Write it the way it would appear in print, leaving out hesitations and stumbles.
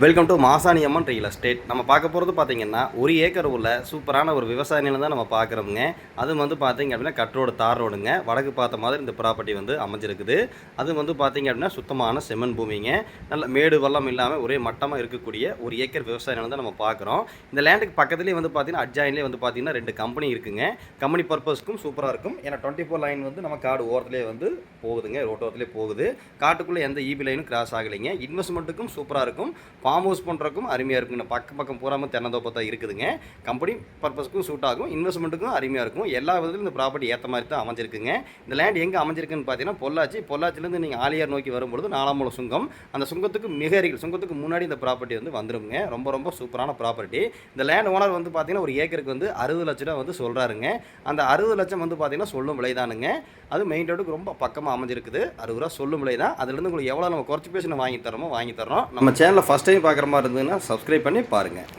Welcome to Masani Amman real estate. நம்ம பார்க்க போகிறது பார்த்தீங்கன்னா 1 ஏக்கர் உள்ள சூப்பரான ஒரு விவசாய நிலம் தான் நம்ம பார்க்குறோமுங்க. அது வந்து பார்த்தீங்க அப்படின்னா கட் ரோடு, தார் ரோடுங்க. வடக்கு பார்த்த மாதிரி இந்த ப்ராப்பர்ட்டி வந்து அமைஞ்சிருக்குது. அது வந்து பார்த்தீங்க அப்படின்னா சுத்தமான செம்மண் பூமிங்க. நல்ல மேடு வள்ளம் இல்லாமல் ஒரே மட்டமாக இருக்கக்கூடிய 1 ஏக்கர் விவசாய நிலம் தான் நம்ம பார்க்குறோம். இந்த லேண்டுக்கு பக்கத்துலேயே வந்து பார்த்தீங்கன்னா அட்ஜாயின்லேயே வந்து பார்த்தீங்கன்னா 2 கம்பெனி இருக்குங்க. கம்பெனி பர்பஸ்க்கும் சூப்பராக இருக்கும். ஏன்னா 24 லைன் வந்து நம்ம காடு ஓரத்துலேயே வந்து போகுதுங்க, ரோட்டோரத்துலேயே போகுது. காட்டுக்குள்ளே எந்த ஈபி லைனும் கிராஸ் ஆகலைங்க. இன்வெஸ்ட்மெண்ட்டுக்கும் சூப்பராக இருக்கும், ஃபார்ம் ஹவுஸ் பண்ணுறக்கும் அருமையாக இருக்குங்க. பக்கம் பூராமல் தென்னந்தோப்பு தான் இருக்குதுங்க. கம்பெனி பர்பஸ்க்கும் சூட் ஆகும், இன்வெஸ்ட்மெண்ட்டுக்கும் அருமையாக இருக்கும். எல்லா விதத்திலும் இந்த ப்ராப்பர்ட்டி ஏற்ற மாதிரி தான் அமைஞ்சிருக்குங்க. இந்த லேண்ட் எங்கே அமைஞ்சிருக்குன்னு பார்த்தீங்கன்னா பொள்ளாச்சிலேருந்து நீங்கள் ஆலியார் நோக்கி வரும்பொழுது 4ஆம் மூலம் சுங்கம், அந்த சுங்கத்துக்கு மிக அருகில், சுங்கத்துக்கு முன்னாடி இந்த ப்ராப்பர்ட்டி வந்து வந்துடுங்க. ரொம்ப சூப்பரான ப்ராப்பர்ட்டி. இந்த லேண்ட் ஓனர் வந்து பார்த்தீங்கன்னா ஒரு ஏக்கருக்கு வந்து 60 லட்ச ரூபா வந்து சொல்கிறாருங்க. அந்த 60 லட்சம் வந்து பார்த்தீங்கன்னா சொல்லும் விலைதானுங்க. அது மெயின் ரோடுக்கு ரொம்ப பக்கமாக அமைஞ்சிருக்குது. 60 ரூபா சொல்லும் விலை தான். அதுலேருந்து உங்களுக்கு எவ்வளோ நம்ம குறைச்சி பேசி வாங்கி தரோமோ வாங்கி தரோம். நம்ம சேனலில் ஃபஸ்ட் டைம் பார்க்குற மாதிரி இருந்ததுன்னா சப்ஸ்கிரைப் பண்ணி பாருங்கள்.